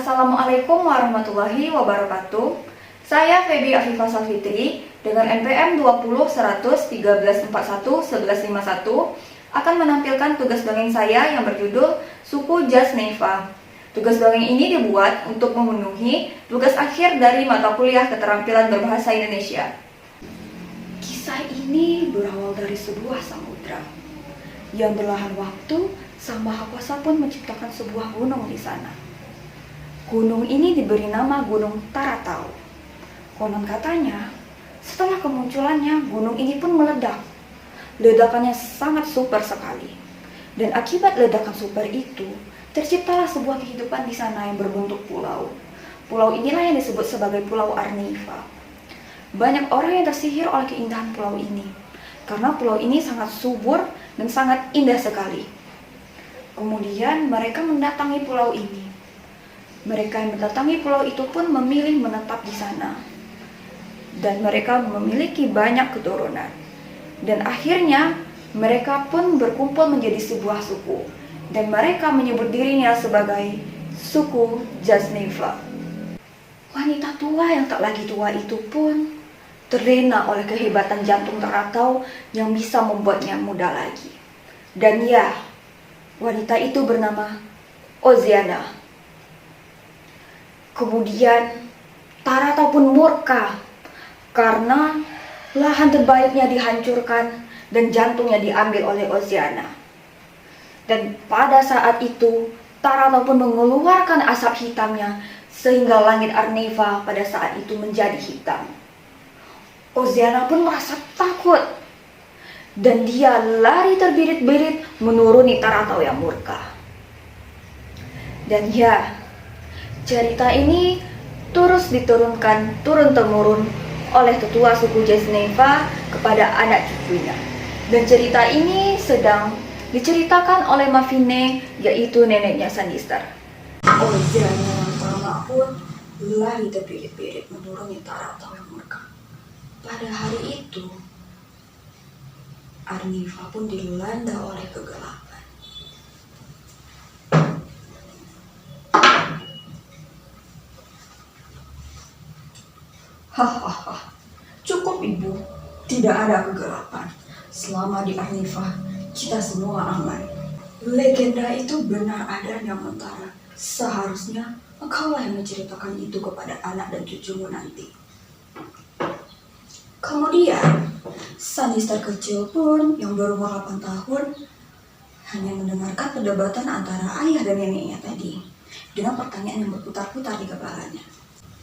Assalamualaikum warahmatullahi wabarakatuh. Saya Feby Afifah Salfitri dengan NPM 20 100 1341 1151 akan menampilkan tugas dongeng saya yang berjudul Suku Jas Neiva. Tugas dongeng ini dibuat untuk memenuhi tugas akhir dari mata kuliah keterampilan berbahasa Indonesia. Kisah ini berawal dari sebuah samudra yang belahan waktu Sang Maha Kuasa pun menciptakan sebuah gunung di sana. Gunung ini diberi nama Gunung Taratau. Konon katanya, setelah kemunculannya, gunung ini pun meledak. Ledakannya sangat super sekali. Dan akibat ledakan super itu, terciptalah sebuah kehidupan di sana yang berbentuk pulau. Pulau inilah yang disebut sebagai Pulau Arniva. Banyak orang yang tersihir oleh keindahan pulau ini, karena pulau ini sangat subur dan sangat indah sekali. Kemudian mereka mendatangi pulau ini. Mereka yang mendatangi pulau itu pun memilih menetap di sana. Dan mereka memiliki banyak keturunan. Dan akhirnya mereka pun berkumpul menjadi sebuah suku. Dan mereka menyebut dirinya sebagai suku Jas Neiva. Wanita tua yang tak lagi tua itu pun terlena oleh kehebatan jantung Taratau yang bisa membuatnya muda lagi. Dan ya, wanita itu bernama Oziana. Kemudian Taratau pun murka karena lahan terbaiknya dihancurkan dan jantungnya diambil oleh Oziana. Dan pada saat itu Taratau pun mengeluarkan asap hitamnya sehingga langit Arniva pada saat itu menjadi hitam. Oziana pun merasa takut dan dia lari terbirit-birit menuruni Taratau yang murka. Dan ya, cerita ini terus diturunkan turun-temurun oleh tetua suku Jas Neiva kepada anak cucunya. Dan cerita ini sedang diceritakan oleh Mafine, yaitu neneknya Sandister. Oziana yang sama pun lari terbirit-birit menuruni Taratau yang murka. Pada hari itu, Arniva pun dilanda oleh kegelapan. Hahaha, cukup ibu, tidak ada kegelapan. Selama di Arniva, kita semua aman. Legenda itu benar adanya Mentara. Seharusnya engkaulah yang menceritakan itu kepada anak dan cucumu nanti. Kemudian, Sandister kecil pun yang berumur 8 tahun hanya mendengarkan perdebatan antara ayah dan neneknya tadi dengan pertanyaan yang berputar-putar di kepalanya.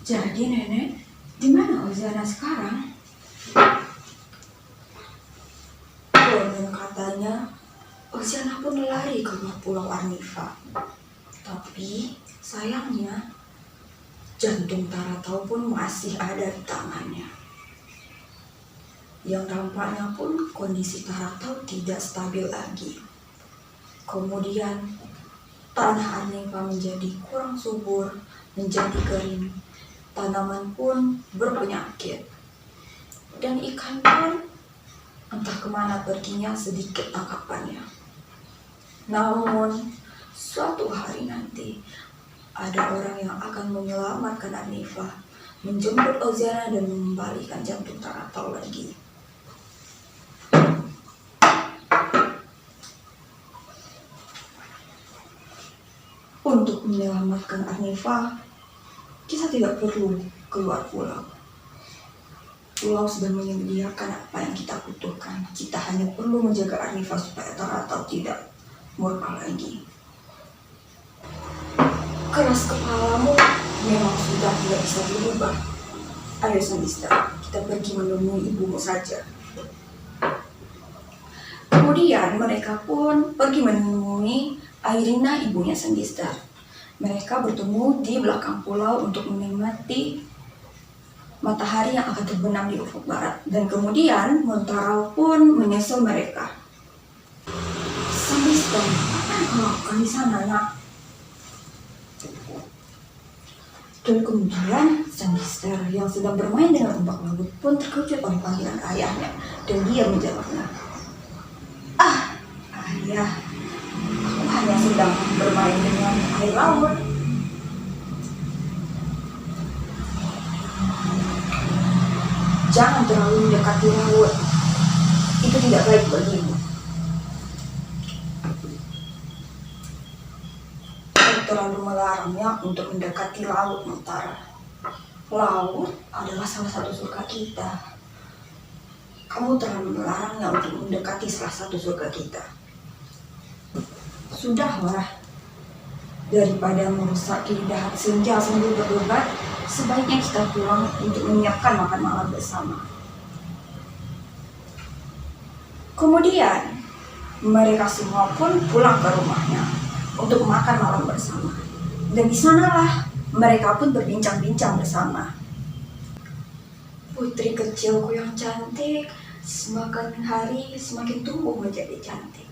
Jadi nenek, di mana Oziana sekarang? Konon katanya Oziana pun lari ke Pulau Arniva. Tapi sayangnya jantung Taratau pun masih ada di tangannya. Yang tampaknya pun kondisi Taratau tidak stabil lagi. Kemudian tanah Arniva menjadi kurang subur, menjadi kering. Tanaman pun berpenyakit. Dan ikan pun entah kemana perginya sedikit tangkapannya. Namun suatu hari nanti ada orang yang akan menyelamatkan Arniva, menjemput Oziana dan mengembalikan jantung Taratau lagi. Untuk menyelamatkan Arniva, kita tidak perlu keluar pulau. Pulau sudah menyediakan apa yang kita butuhkan. Kita hanya perlu menjaga Arniva supaya Taratau tidak murka lagi. Keras kepalamu memang sudah tidak bisa dirubah. Ayo Sandister, kita pergi menemui ibumu saja. Kemudian mereka pun pergi menemui Irina, ibunya Sandister. Mereka bertemu di belakang pulau untuk menikmati matahari yang akan terbenam di ufuk barat. Dan kemudian Montarau pun menyusul mereka. Sandister, apa yang kau lakukan di sana, nak? Dan kemudian Sandister yang sedang bermain dengan ombak laut pun terkejut oleh panggilan ayahnya. Dan dia menjawabnya, ayah, aku hanya sedang bermain dengan air laut. Jangan terlalu mendekati laut. Itu tidak baik bagimu. Kau terlalu melarangnya untuk mendekati laut, Mutara. Laut adalah salah satu surga kita. Kamu terlalu melarangnya untuk mendekati salah satu surga kita. Sudahlah, daripada merusak keindahan senja sambil berdebat, sebaiknya kita pulang untuk menyiapkan makan malam bersama. Kemudian, mereka semua pun pulang ke rumahnya untuk makan malam bersama. Dan di sanalah mereka pun berbincang-bincang bersama. Putri kecilku yang cantik, semakin hari semakin tumbuh menjadi cantik.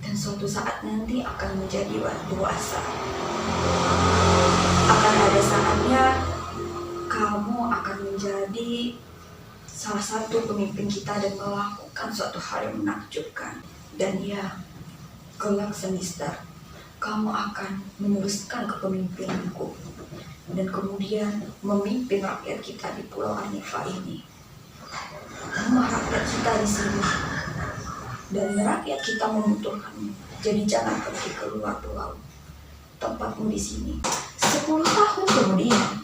Dan suatu saat nanti akan menjadi dewasa. Akan ada saatnya kamu akan menjadi salah satu pemimpin kita dan melakukan suatu hal yang menakjubkan. Dan ya, kelak Sandister, kamu akan meneruskan kepemimpinanku dan kemudian memimpin rakyat kita di Pulau Anifa ini. Rumah rakyat kita di sini dan rakyat kita membutuhkanmu. Jadi jangan pergi keluar pulau. Tempatmu di sini. 10 tahun kemudian,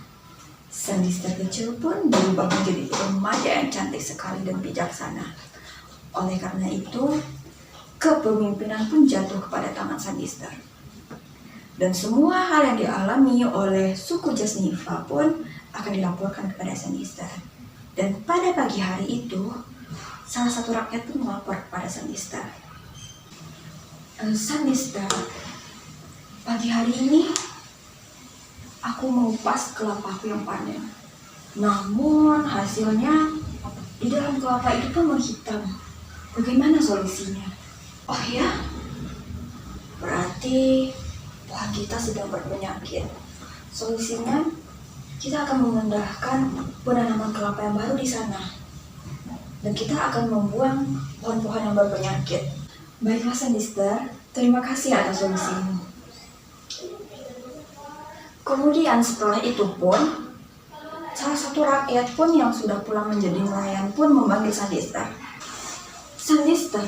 Sandister kecil pun berubah menjadi remaja yang cantik sekali dan bijaksana. Oleh karena itu, kepemimpinan pun jatuh kepada tangan Sandister. Dan semua hal yang dialami oleh suku Jasniva pun akan dilaporkan kepada Sandister. Dan pada pagi hari itu, salah satu rakyat pun melapor kepada Sandister. Sandister, pagi hari ini aku mengupas kelapaku yang panen. Namun hasilnya di dalam kelapa itu pun menghitam. Bagaimana solusinya? Oh ya, berarti pohon kita sedang berpenyakit. Solusinya, kita akan memindahkan penanaman kelapa yang baru di sana. Dan kita akan membuang pohon-pohon yang berpenyakit. Baiklah Sandister, terima kasih atas solusimu. Kemudian setelah itu pun, salah satu rakyat pun yang sudah pulang menjadi nelayan pun memanggil Sandister. Sandister,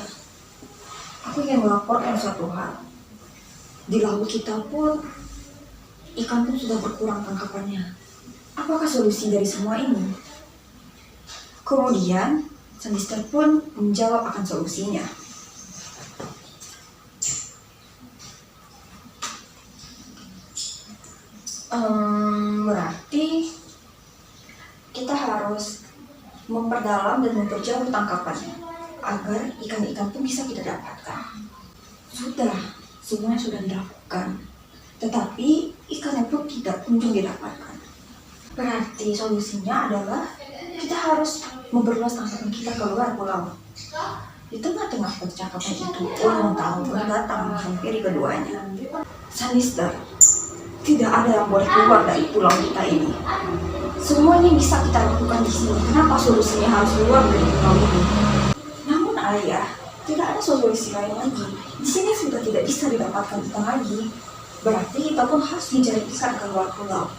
aku ingin melaporkan suatu hal. Di laut kita pun, ikan pun sudah berkurang tangkapannya. Apakah solusi dari semua ini? Kemudian, Sandister pun menjawab akan solusinya. Berarti kita harus memperdalam dan memperjauh tangkapannya agar ikan-ikan pun bisa kita dapatkan. Sudah, semuanya sudah dilakukan, tetapi ikannya pun tidak kunjung didapatkan. Berarti solusinya adalah kita harus memperluas tangkapan kita keluar pulau. Di tengah-tengah percakapan itu pun tahu datang menghampiri keduanya. Sandister, tidak ada yang boleh keluar dari pulau kita ini. Semuanya bisa kita lakukan di sini. Kenapa solusinya harus keluar dari pulau ini? Namun ayah, tidak ada solusi lain lagi. Di sini sudah tidak bisa didapatkan ikan lagi. Berarti kita pun harus mencari ikan keluar pulau.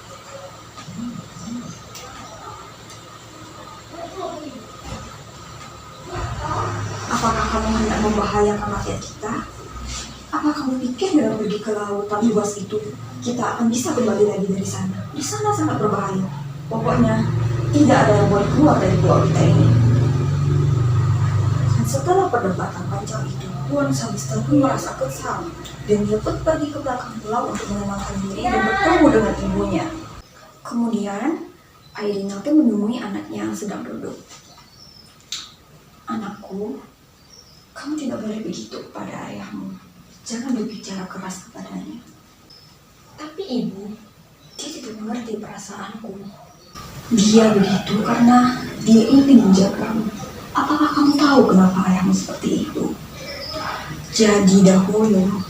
Apakah kamu hendak membahayakan rakyat kita? Apa kamu pikir dengan pergi ke lautan luas itu, kita akan bisa kembali lagi dari sana? Di sana sangat berbahaya. Pokoknya, tidak ada yang boleh keluar dari pulau kita ini. Dan setelah perdebatan panjang itu, Tuan Sandister pun merasa kesal. Dan dia pun pergi ke belakang pulau untuk menenangkan diri dan bertemu dengan ibunya. Kemudian, Airina pun menemui anaknya yang sedang duduk. Anakku, kamu tidak boleh begitu kepada ayahmu. Jangan berbicara keras kepadanya. Tapi ibu, dia tidak mengerti perasaanku. Dia begitu karena dia ingin menjagamu. Apakah kamu tahu kenapa ayahmu seperti itu? Jadi dahulu,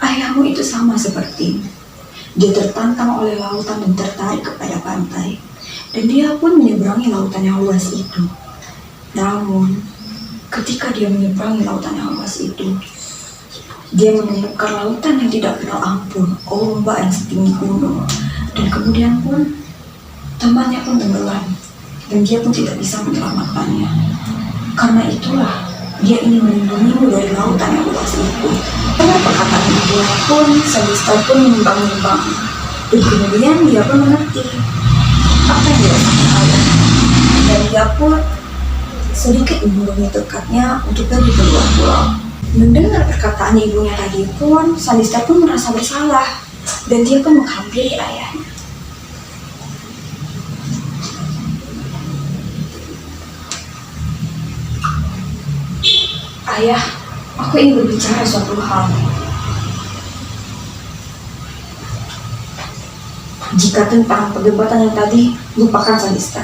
ayahmu itu sama seperti dia tertantang oleh lautan dan tertarik kepada pantai. Dan dia pun menyeberangi lautan yang luas itu. Namun, ketika dia menyeberangi lautan yang luas itu, dia menemukan lautan yang tidak kenal ampun, ombak yang setinggi gunung, dan kemudian pun temannya pun tenggelam. dan dia pun tidak bisa menyelamatkannya. Karena itulah dia ingin melindungimu dari lautan yang luas itu. Karena perkataan ibunya pun, Sandista pun menimbang-nimbang. Dan kemudian dia pun mengerti apa yang dirasakan ayah. Dan dia pun sedikit menghubungi dekatnya untuk pergi ke luar pulau. Mendengar perkataan ibunya tadi pun, Sandista pun merasa bersalah. Dan dia pun menghampiri ayahnya. Ayah, aku ingin berbicara suatu hal. Jika tentang perdebatan yang tadi, lupakan Sandista.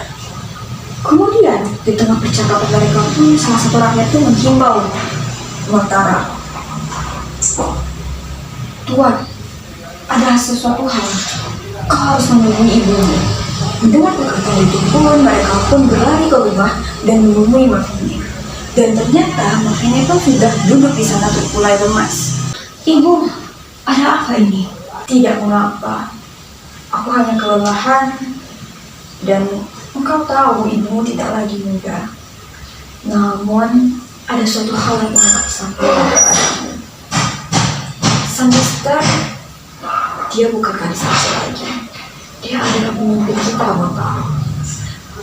Kemudian, di tengah percakapan mereka pun, salah satu rakyat itu menghimbau Mantara. Tuan, ada sesuatu hal. Kau harus menemui ibumu. Mendengar perkataan itu pun, mereka pun berlari ke rumah dan menemui Mavine. Dan ternyata Mavine pun sudah duduk di sana terkulai lemas. Ibu, ada apa ini? Tidak mengapa. Aku hanya kelelahan dan engkau tahu ibumu tidak lagi muda. Namun ada suatu hal yang ingin aku sampaikan kepadamu. Sandista, dia bukan gadis kecil lagi. Dia adalah pemimpin kita, Bapak.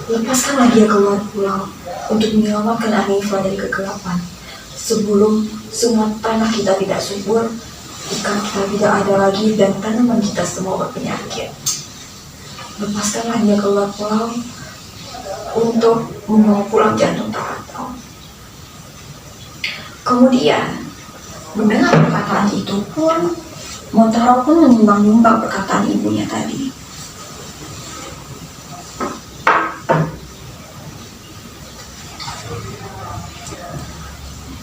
Lepaskanlah dia keluar pulau untuk menyelamatkan Anifa dari kegelapan. Sebelum semua tanah kita tidak subur, ikan kita tidak ada lagi, dan tanaman kita semua berpenyakit. Lepaskanlah dia keluar pulau untuk membawa pulang jantung Taratau. Kemudian, mendengar perkataan itu pun, Montaro pun menimbang-nimbang perkataan ibunya tadi.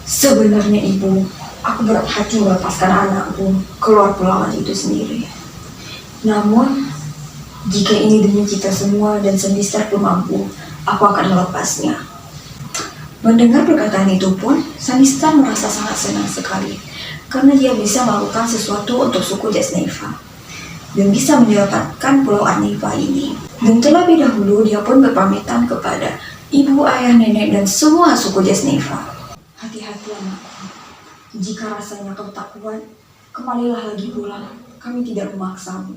Sebenarnya ibu, aku berat hati melepaskan anakku keluar pulauan itu sendiri. Namun, jika ini demi kita semua dan Sandista pun mampu, aku akan melepasnya. Mendengar perkataan itu pun, Sandista merasa sangat senang sekali karena dia bisa melakukan sesuatu untuk suku Jasneva dan bisa menyelamatkan pulau Anifa ini. Dan terlebih dahulu dia pun berpamitan kepada ibu, ayah, nenek, dan semua suku Jasneva. Hati-hati anakku, jika rasanya kau tak kuat, kembalilah lagi pulang, kami tidak memaksamu.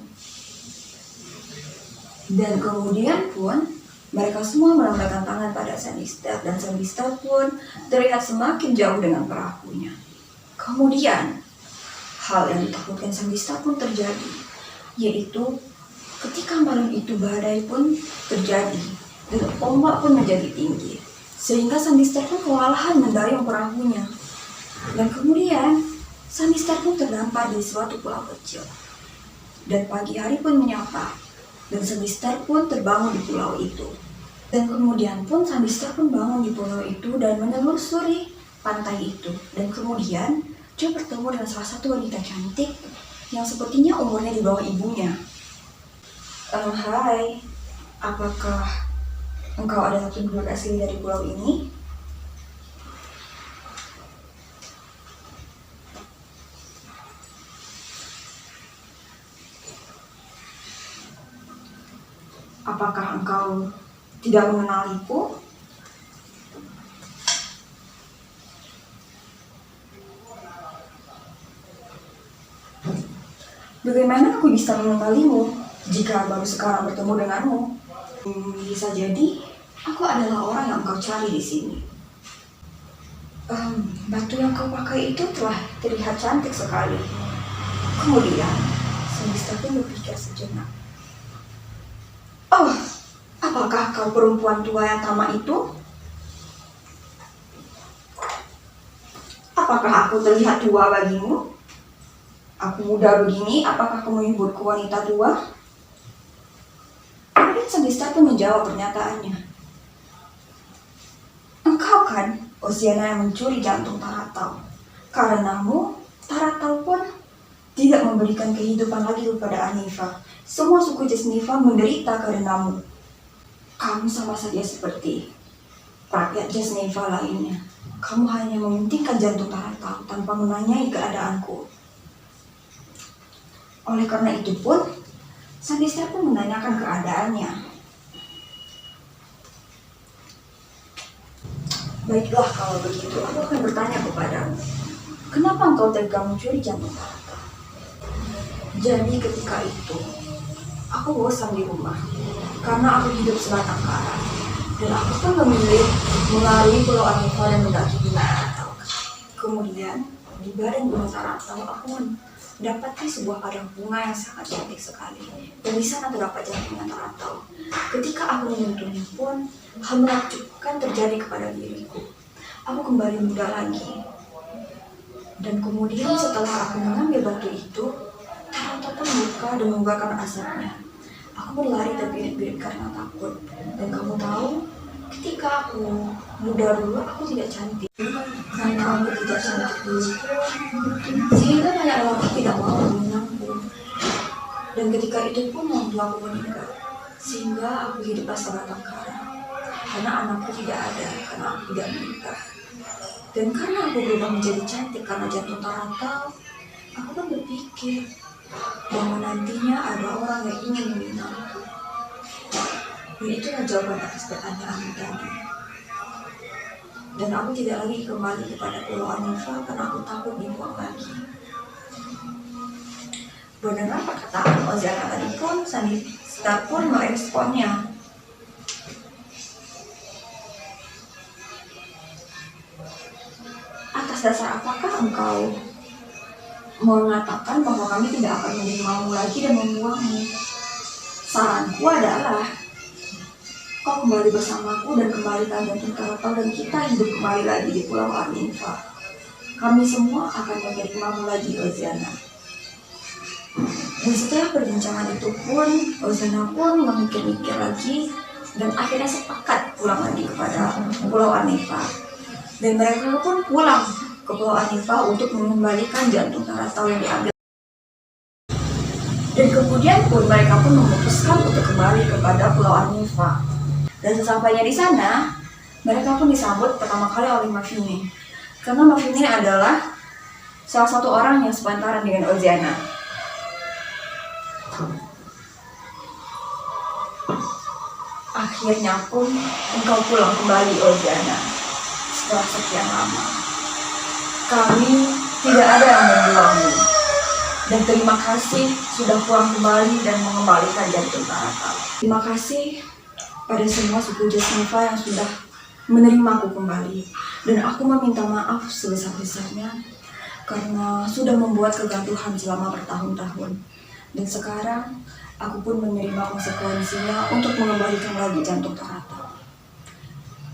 Dan kemudian pun, mereka semua melambaikan tangan pada Sandista, dan Sandista pun terlihat semakin jauh dengan perahunya. Kemudian, hal yang ditakutkan Sandista pun terjadi, yaitu ketika malam itu badai pun terjadi, dan ombak pun menjadi tinggi. Sehingga Sandista pun kewalahan mendayung perahunya. Dan kemudian, Sandista pun terdampar di suatu pulau kecil. Dan pagi hari pun menyapa, dan Sandista pun terbangun di pulau itu. Dan kemudian pun Sandista pun bangun di pulau itu dan menelusuri pantai itu. Dan kemudian, dia bertemu dengan salah satu wanita cantik yang sepertinya umurnya di bawah ibunya. Hai, apakah engkau adalah penduduk asli dari pulau ini? Apakah engkau tidak mengenaliku? Bagaimana aku bisa mengenalimu jika baru sekarang bertemu denganmu? Bisa jadi aku adalah orang yang kau cari di sini. Batu yang kau pakai itu telah terlihat cantik sekali. Kemudian, Sandista pun berpikir sejenak. Oh, apakah kau perempuan tua yang tamak itu? Apakah aku terlihat tua bagimu? Aku muda begini, apakah kau menyebutku wanita tua? Kemudian Sandista pun menjawab pernyataannya. Engkau kan Oceana yang mencuri jantung Taratau. Karenamu, Taratau pun tidak memberikan kehidupan lagi kepada Anifa. Semua suku Jasneva menderita karenamu. Kamu sama saja seperti rakyat Jasneva lainnya. Kamu hanya mementingkan jantung Taratau tanpa menanyai keadaanku. Oleh karena itu pun, Sandista pun menanyakan keadaannya. Baiklah kalau begitu, aku akan bertanya kepadamu. Kenapa engkau tega mencuri jantung Tarata? Jadi ketika itu, aku bosan di rumah karena aku hidup sebatang kara. Dan aku pun memilih melalui Pulau Anifa dan mendaki Gunung Taratau. Kemudian di badan Gunung Taratau aku mendapati sebuah padang bunga yang sangat cantik sekali. Dan di sana terdapat jantungnya Taratau. Ketika aku menyentuhnya pun, hal menakjubkan terjadi kepada diriku. Aku kembali muda lagi. Dan kemudian setelah aku mengambil batu itu, Taratau pun buka dan mengeluarkan asapnya. Aku berlari terbirit-birit karena takut. Dan kamu tahu, ketika aku muda dulu, aku tidak cantik. Karena aku tidak cantik dulu, sehingga banyak orang tidak mau mengenangku. Dan ketika itu pun orang tua aku meninggal, sehingga aku hiduplah sebatang kara. Karena anakku tidak ada, karena aku tidak menikah. Dan karena aku berubah menjadi cantik karena jantung Taratau, aku pun berpikir bahwa nantinya ada orang yang ingin meminangku. Dan itulah jawaban atas pertanyaan tadi. Dan aku tidak lagi kembali kepada Pulau Anifa karena aku takut dibuang lagi. Mendengar perkataan Oziana tadi pun, Sandista pun meresponnya. Atas dasar apakah engkau mengatakan bahwa kami tidak akan menerimau lagi dan membuangmu? Saranku adalah kau kembali bersamaku dan kembalikan jantung Taratau dan kita hidup kembali lagi di Pulau Anifa. Kami semua akan menerimamu lagi, Oziana. Dan setelah perbincangan itu pun, Oziana pun memikir-mikir lagi dan akhirnya sepakat pulang lagi kepada Pulau Anifa. Dan mereka pun pulang ke Pulau Anifa untuk mengembalikan jantung Taratau yang diambil. Dan kemudian pun mereka pun memutuskan untuk kembali kepada Pulau Anifa. Dan sesampainya di sana, mereka pun disambut pertama kali oleh Mavine. Karena Mavine adalah salah satu orang yang sepantaran dengan Oziana. Akhirnya pun engkau pulang kembali, Oziana. Setelah sekian lama, kami tidak ada yang membuangmu. Dan terima kasih sudah pulang kembali dan mengembalikan jantung Taratau. Terima kasih pada semua suku Jas Neva yang sudah menerimaku kembali. Dan aku meminta maaf sebesar-besarnya karena sudah membuat kegaduhan selama bertahun-tahun. Dan sekarang aku pun menerima konsekuensinya untuk mengembalikan lagi jantung Taratau.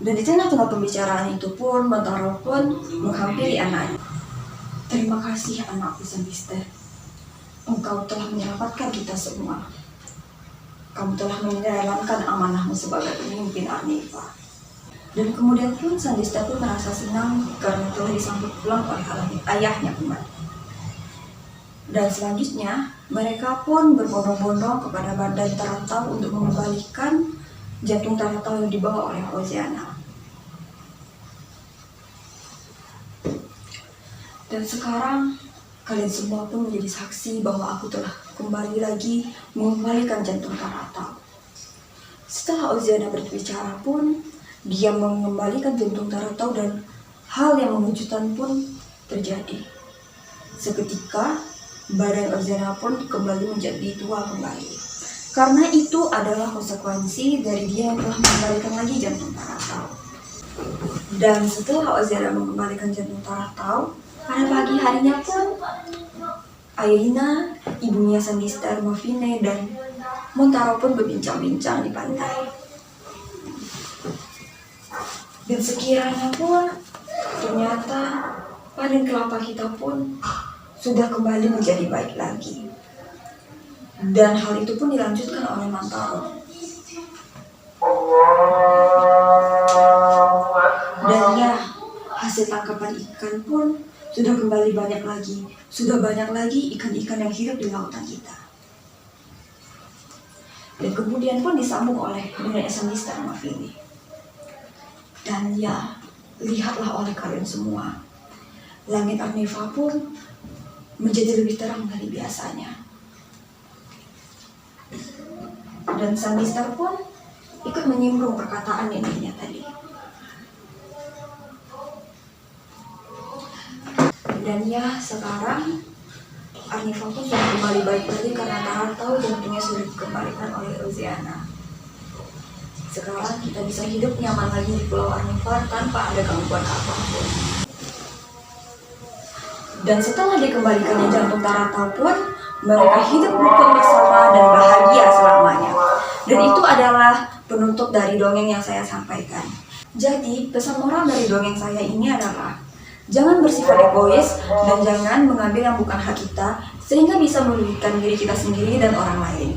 Dan di tengah-tengah pembicaraan itu pun, Bantaro pun menghampiri anaknya. Terima kasih anakku Sandista. Engkau telah menyelamatkan kita semua. Kamu telah menjalankan amanahmu sebagai pemimpin Anifa. Dan kemudian pun Sandista pun merasa senang karena telah disambut pulang oleh ayahnya kembali. Dan selanjutnya mereka pun berbondong-bondong kepada badan Taratau untuk mengembalikan jantung Taratau yang dibawa oleh Oziana. Dan sekarang kalian semua pun menjadi saksi bahwa aku telah kembali lagi mengembalikan jantung Taratau. Setelah Oziana berbicara pun, dia mengembalikan jantung Taratau dan hal yang mengejutkan pun terjadi. Seketika, badan Oziana pun kembali menjadi tua kembali. Karena itu adalah konsekuensi dari dia yang telah mengembalikan lagi jantung Taratau. Dan setelah Oziana mengembalikan jantung Taratau, pada pagi harinya pun Airina, ibunya Sandista, Mavine, dan Montaro pun berbincang-bincang di pantai. Dan sekiranya pun ternyata panen kelapa kita pun sudah kembali menjadi baik lagi. Dan hal itu pun dilanjutkan oleh Montaro. Dan ya, hasil tangkapan ikan pun sudah kembali banyak lagi. Sudah banyak lagi ikan-ikan yang hidup di lautan kita. Dan kemudian pun disambung oleh nenek Sandista dan Mavine. Dan ya, lihatlah oleh kalian semua, langit Anifa pun menjadi lebih terang dari biasanya. Dan Sandista pun ikut menyinggung perkataan neneknya tadi. Dan ya, sekarang Arnifa pun sudah kembali baik lagi karena tahu jantungnya sudah dikembalikan oleh Roziana. Sekarang kita bisa hidup nyaman lagi di Pulau Arnifa tanpa ada gangguan apapun. Dan setelah dikembalikannya jantung Tarata pun, mereka hidup rukun bersama dan bahagia selamanya. Dan itu adalah penutup dari dongeng yang saya sampaikan. Jadi, pesan moral dari dongeng saya ini adalah jangan bersifat egois dan jangan mengambil yang bukan hak kita sehingga bisa merugikan diri kita sendiri dan orang lain.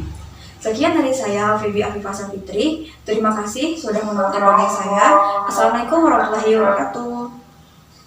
Sekian dari saya, Febi Afifah Sapitri. Terima kasih sudah menonton dongeng saya. Assalamualaikum warahmatullahi wabarakatuh.